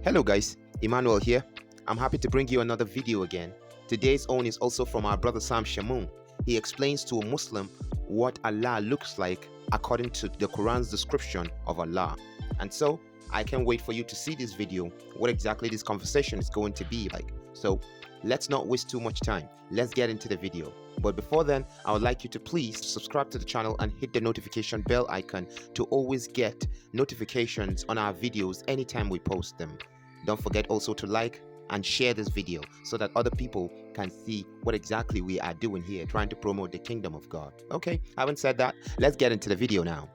Hello guys, Emmanuel here. I'm happy to bring you another video again. Today's own is also from our brother Sam Shamoun. He explains to a Muslim what Allah looks like according to the Quran's description of Allah. And so, I can't wait for you to see this video, what exactly this conversation is going to be like. So, let's not waste too much time. Let's get into the video. But before then, I would like you to please subscribe to the channel and hit the notification bell icon to always get notifications on our videos anytime we post them. Don't forget also to like and share this video so that other people can see what exactly we are doing here, trying to promote the kingdom of God. Okay, having said that, let's get into the video now.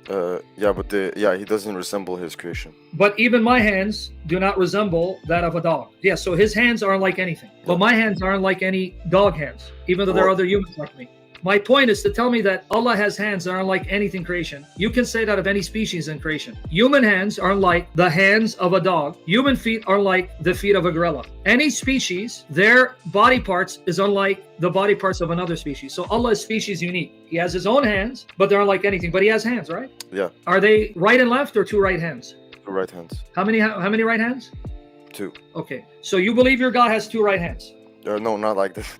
He doesn't resemble his creation. But even my hands do not resemble that of a dog. Yeah, so his hands aren't like anything. But my hands aren't like any dog hands, even though there are other humans like me. My point is to tell me that Allah has hands that aren't like anything creation. You can say that of any species in creation. Human hands aren't like the hands of a dog. Human feet are like the feet of a gorilla. Any species, their body parts is unlike the body parts of another species. So Allah is species unique. He has his own hands, but they're unlike anything. But he has hands, right? Yeah. Are they right and left or two right hands? Two right hands. How many right hands? Two. Okay. So you believe your God has two right hands? No, not like this.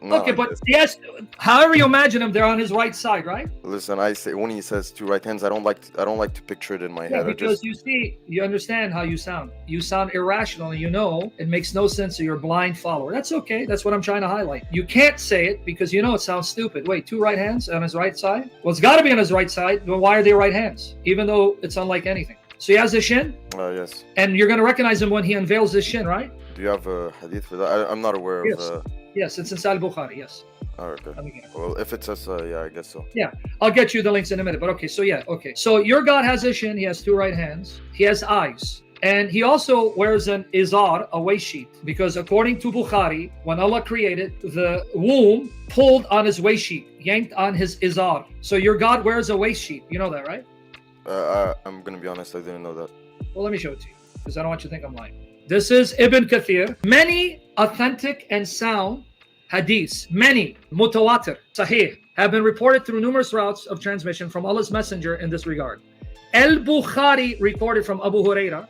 Okay, but yes, however you imagine them, they're on his right side, right? Listen, I say when he says two right hands, I don't like to picture it in my head. Because you understand how you sound. You sound irrational, and you know it makes no sense to your blind follower. That's okay. That's what I'm trying to highlight. You can't say it because you know it sounds stupid. Wait, two right hands on his right side? Well, it's got to be on his right side. But why are they right hands? Even though it's unlike anything. So he has a shin? Yes. And you're going to recognize him when he unveils his shin, right? Do you have a hadith for that? I'm not aware of. Yes, it's in Sahih Bukhari, yes. All right, okay. Well, if it says, I guess so. Yeah, I'll get you the links in a minute. But okay, so your God has a shin. He has two right hands. He has eyes. And he also wears an izar, a waist sheet. Because according to Bukhari, when Allah created, the womb pulled on his waist sheet, yanked on his izar. So your God wears a waist sheet. You know that, right? I'm going to be honest, I didn't know that. Well, let me show it to you, because I don't want you to think I'm lying. This is Ibn Kathir. Many authentic and sound hadiths, many mutawatir, sahih, have been reported through numerous routes of transmission from Allah's Messenger in this regard. Al-Bukhari reported from Abu Huraira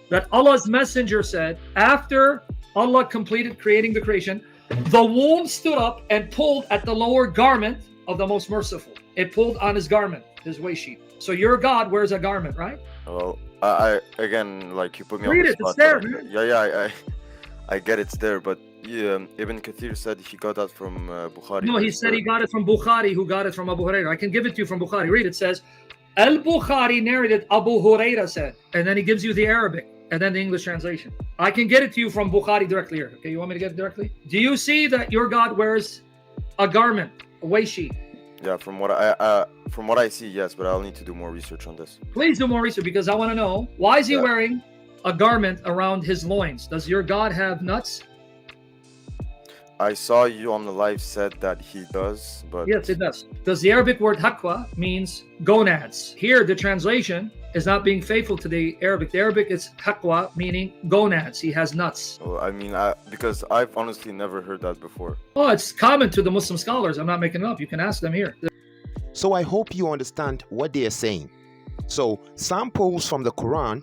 that Allah's Messenger said, after Allah completed creating the creation, the womb stood up and pulled at the lower garment of the Most Merciful. It pulled on his garment, his waist sheet. So your God wears a garment, right? Well, I again, like you put me Read on the it, spot. it's there, man. Yeah, I get it's there, but Ibn Kathir said he got that from Bukhari. No, he said he got it from Bukhari, who got it from Abu Huraira. I can give it to you from Bukhari. Read it. It says, Al-Bukhari narrated, Abu Huraira said, and then he gives you the Arabic and then the English translation. I can get it to you from Bukhari directly here. Okay, you want me to get it directly? Do you see that your God wears a garment, a waist sheet? Yeah, from what I see, yes, but I'll need to do more research on this. Please do more research, because I want to know, why is he wearing a garment around his loins? Does your God have nuts? I saw you on the live said that he does, but yes, it does. Does the Arabic word haqwa means gonads? Here, the translation is not being faithful to the Arabic. The Arabic is haqwa, meaning gonads. He has nuts. Well, I mean, because I've honestly never heard that before. Oh, it's common to the Muslim scholars. I'm not making it up. You can ask them here. So I hope you understand what they are saying. So samples from the Quran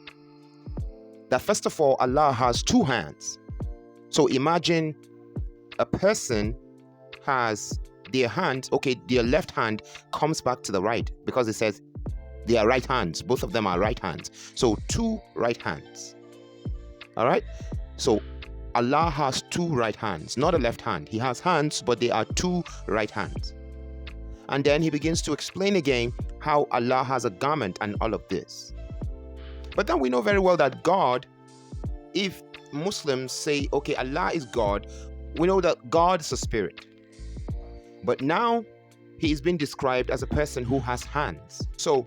that first of all, Allah has two hands. So imagine a person has their hand, okay, their left hand comes back to the right because it says they are right hands. Both of them are right hands. So two right hands. All right. So Allah has two right hands, not a left hand. He has hands, but they are two right hands. And then he begins to explain again how Allah has a garment and all of this. But then we know very well that God, if Muslims say, okay, Allah is God, we know that God is a spirit. But now he's been described as a person who has hands. So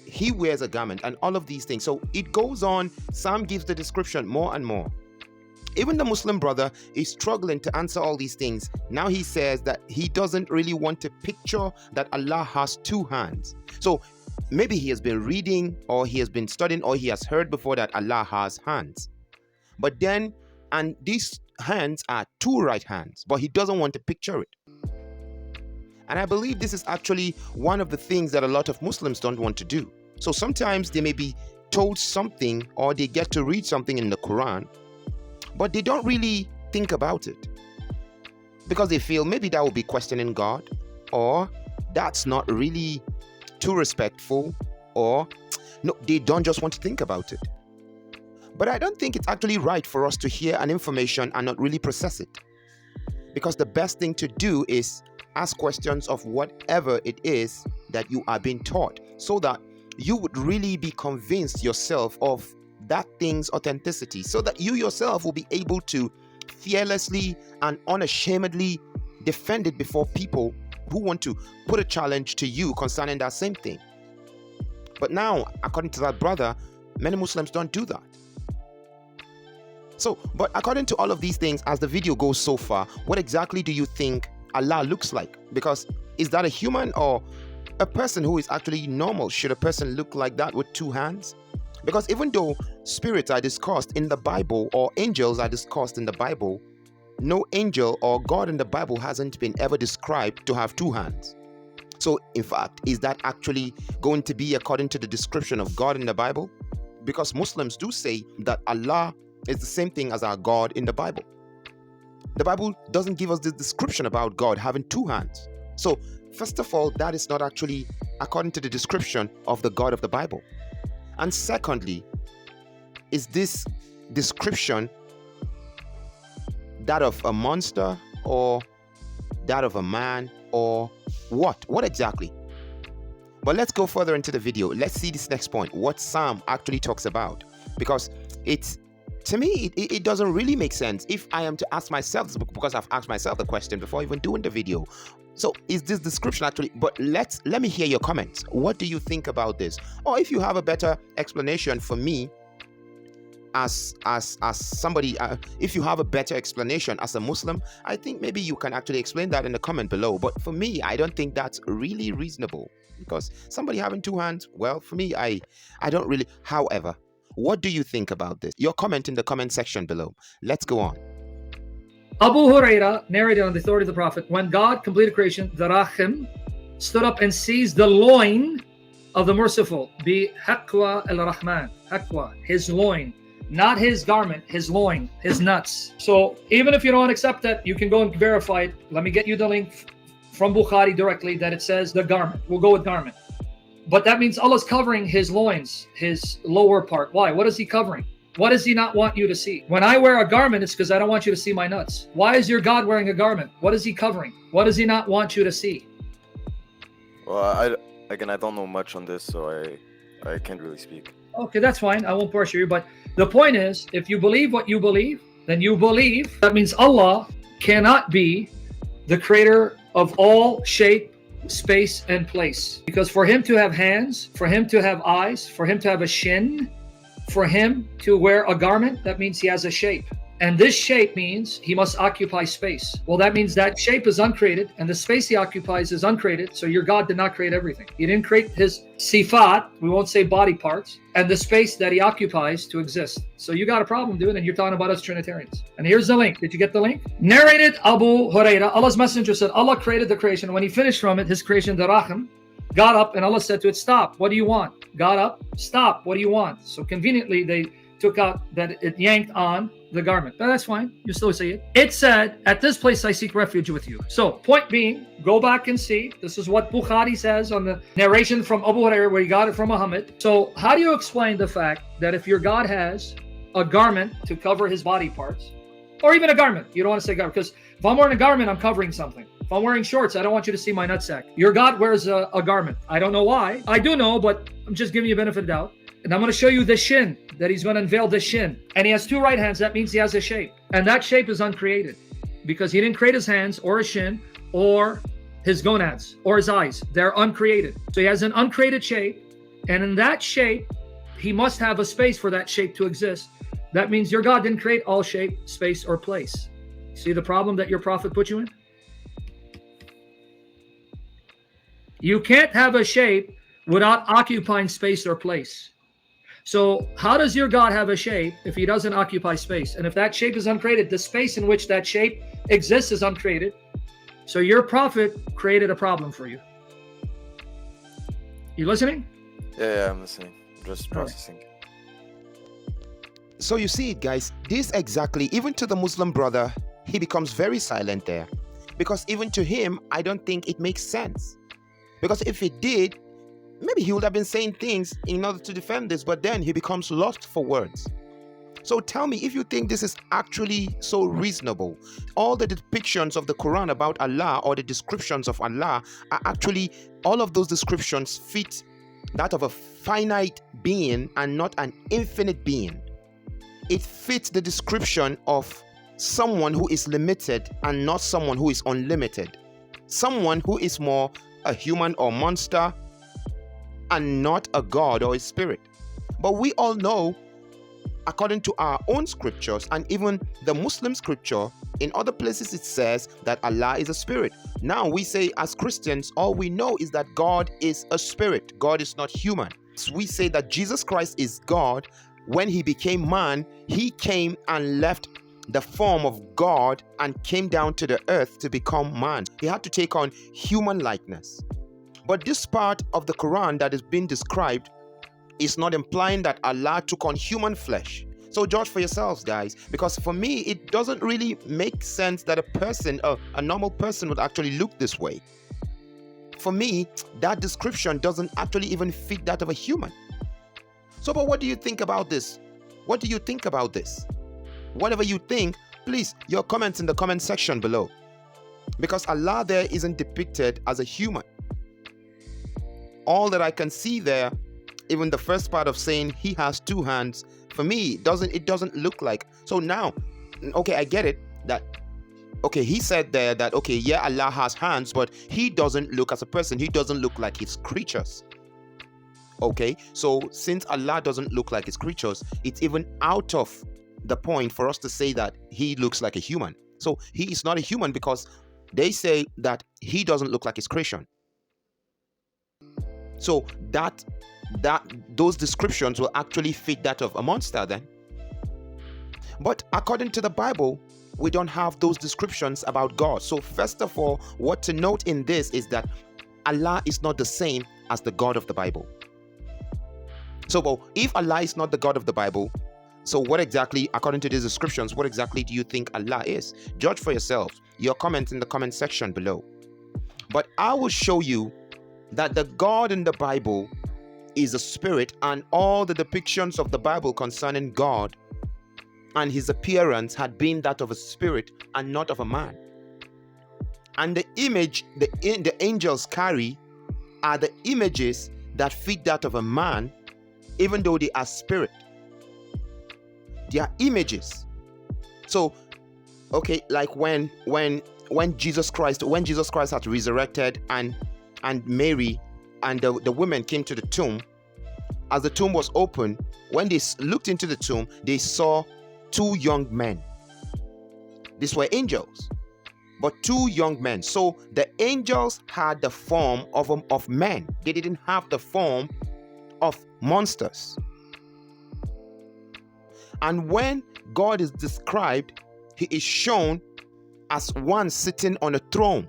he wears a garment and all of these things. So it goes on. Sam gives the description more and more. Even the Muslim brother is struggling to answer all these things. Now he says that he doesn't really want to picture that Allah has two hands. So maybe he has been reading or he has been studying or he has heard before that Allah has hands. But then, and these hands are two right hands, but he doesn't want to picture it. And I believe this is actually one of the things that a lot of Muslims don't want to do. So sometimes they may be told something or they get to read something in the Quran, but they don't really think about it because they feel maybe that will be questioning God, or that's not really too respectful, or no, they don't just want to think about it. But I don't think it's actually right for us to hear an information and not really process it, because the best thing to do is ask questions of whatever it is that you are being taught, so that you would really be convinced yourself of that thing's authenticity, so that you yourself will be able to fearlessly and unashamedly defend it before people who want to put a challenge to you concerning that same thing. But now, according to that brother, many Muslims don't do that. So, but according to all of these things, as the video goes so far, what exactly do you think Allah looks like? Because is that a human or a person who is actually normal? Should a person look like that with two hands? Because even though spirits are discussed in the Bible or angels are discussed in the Bible, no angel or God in the Bible hasn't been ever described to have two hands. So in fact, is that actually going to be according to the description of God in the Bible? Because Muslims do say that Allah is the same thing as our God in the Bible. The Bible doesn't give us this description about God having two hands. So first of all, that is not actually according to the description of the God of the Bible. And secondly, is this description that of a monster or that of a man or what? What exactly? But let's go further into the video. Let's see this next point, what Psalm actually talks about. Because it's, to me, it doesn't really make sense if I am to ask myself, because I've asked myself the question before even doing the video. So is this description actually, but let me hear your comments. What do you think about this? Or if you have a better explanation for me as somebody, if you have a better explanation as a Muslim, I think maybe you can actually explain that in the comment below. But for me, I don't think that's really reasonable, because somebody having two hands, well, for me, I don't really. However, what do you think about this? Your comment in the comment section below. Let's go on. Abu Huraira narrated on the authority of the Prophet, when God completed creation, the Rahim stood up and seized the loin of the merciful, bi Haqwa al-Rahman, Haqwa, his loin, not his garment, his loin, his nuts. So even if you don't accept that, you can go and verify it. Let me get you the link from Bukhari directly that it says the garment. We'll go with garment. But that means Allah's covering his loins, his lower part. Why? What is he covering? What does he not want you to see? When I wear a garment, it's because I don't want you to see my nuts. Why is your God wearing a garment? What is he covering? What does he not want you to see? Well, I don't know much on this, so I can't really speak. Okay, that's fine. I won't pressure you. But the point is, if you believe what you believe, then you believe. That means Allah cannot be the creator of all shape, space, and place. Because for him to have hands, for him to have eyes, for him to have a shin, for him to wear a garment, that means he has a shape. And this shape means he must occupy space. Well, that means that shape is uncreated and the space he occupies is uncreated. So your God did not create everything. He didn't create his sifat, we won't say body parts, and the space that he occupies to exist. So you got a problem, dude, and you're talking about us Trinitarians. And here's the link. Did you get the link? Narrated Abu Huraira, Allah's messenger said, Allah created the creation. When he finished from it, his creation, the Rahim, got up and Allah said to it, stop, what do you want? Got up, stop, what do you want? So conveniently, they took out that it yanked on the garment. But that's fine. You still see it. It said, at this place I seek refuge with you. So point being, go back and see. This is what Bukhari says on the narration from Abu Hurairah where he got it from Muhammad. So how do you explain the fact that if your God has a garment to cover his body parts, or even a garment, you don't want to say garment, because if I'm wearing a garment, I'm covering something. If I'm wearing shorts, I don't want you to see my nutsack. Your God wears a garment. I don't know why. I do know, but I'm just giving you benefit of doubt. And I'm going to show you the shin, that he's going to unveil the shin. And he has two right hands. That means he has a shape. And that shape is uncreated because he didn't create his hands or his shin or his gonads or his eyes. They're uncreated. So he has an uncreated shape. And in that shape, he must have a space for that shape to exist. That means your God didn't create all shape, space, or place. See the problem that your prophet put you in? You can't have a shape without occupying space or place. So how does your God have a shape if he doesn't occupy space? And if that shape is uncreated, the space in which that shape exists is uncreated. So your prophet created a problem for you. You listening? Yeah, I'm listening. I'm just processing. So you see it, guys, this exactly, even to the Muslim brother, he becomes very silent there. Because even to him, I don't think it makes sense. Because if it did, maybe he would have been saying things in order to defend this, but then he becomes lost for words. So tell me if you think this is actually so reasonable. All the depictions of the Quran about Allah, or the descriptions of Allah, are actually, all of those descriptions fit that of a finite being and not an infinite being. It fits the description of someone who is limited and not someone who is unlimited. Someone who is more a human or monster and not a god or a spirit. But we all know, according to our own scriptures and even the Muslim scripture, in other places it says that Allah is a spirit. Now we say as Christians, all we know is that God is a spirit. God is not human. So we say that Jesus Christ is God. When he became man, he came and left the form of God and came down to the earth to become man. He had to take on human likeness. But this part of the Quran that is being described is not implying that Allah took on human flesh. So judge for yourselves, guys, because for me, it doesn't really make sense that a person, a normal person, would actually look this way. For me, that description doesn't actually even fit that of a human. So, but what do you think about this? What do you think about this? Whatever you think, please, your comments in the comment section below. Because Allah there isn't depicted as a human. All that I can see there, even the first part of saying he has two hands, for me, it doesn't look like. So now, okay, I get it that, okay, he said there that, okay, yeah, Allah has hands, but he doesn't look as a person. He doesn't look like his creatures. Okay, so since Allah doesn't look like his creatures, it's even out of the point for us to say that he looks like a human. So he is not a human because they say that he doesn't look like his creation. So those descriptions will actually fit that of a monster then. But according to the Bible, we don't have those descriptions about God. So first of all, what to note in this is that Allah is not the same as the God of the Bible. So if Allah is not the God of the Bible, so what exactly, according to these descriptions, what exactly do you think Allah is? Judge for yourselves. Your comments in the comment section below. But I will show you that the God in the Bible is a spirit, and all the depictions of the Bible concerning God and his appearance had been that of a spirit and not of a man. And the image the angels carry are the images that fit that of a man, even though they are spirit. They are images. So, okay, like when Jesus Christ had resurrected and Mary and the women came to the tomb, as the tomb was open, when they looked into the tomb, they saw two young men. These were angels, but two young men. So the angels had the form of men. They didn't have the form of monsters. And when God is described, he is shown as one sitting on a throne.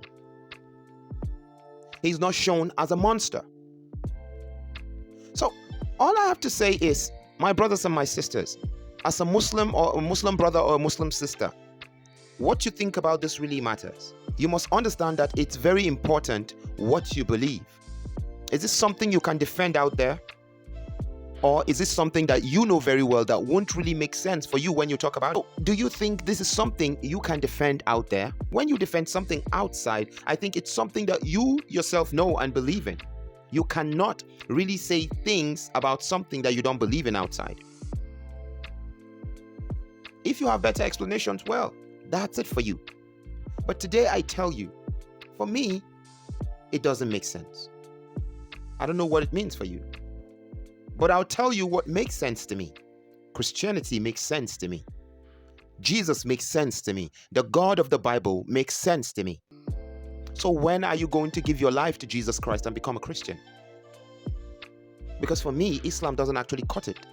He's not shown as a monster. So all I have to say is, my brothers and my sisters, as a Muslim or a Muslim brother or a Muslim sister, what you think about this really matters. You must understand that it's very important what you believe. Is this something you can defend out there? Or is this something that you know very well that won't really make sense for you when you talk about it? Do you think this is something you can defend out there? When you defend something outside, I think it's something that you yourself know and believe in. You cannot really say things about something that you don't believe in outside. If you have better explanations, well, that's it for you. But today I tell you, for me, it doesn't make sense. I don't know what it means for you. But I'll tell you what makes sense to me. Christianity makes sense to me. Jesus makes sense to me. The God of the Bible makes sense to me. So when are you going to give your life to Jesus Christ and become a Christian? Because for me, Islam doesn't actually cut it.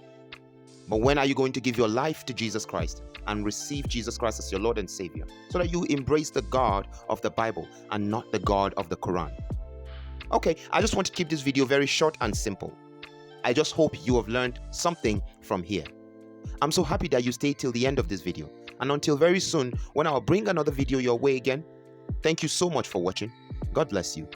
But when are you going to give your life to Jesus Christ and receive Jesus Christ as your Lord and Savior, so that you embrace the God of the Bible and not the God of the Quran? Okay, I just want to keep this video very short and simple. I just hope you have learned something from here. I'm so happy that you stayed till the end of this video. And until very soon, when I'll bring another video your way again, thank you so much for watching. God bless you.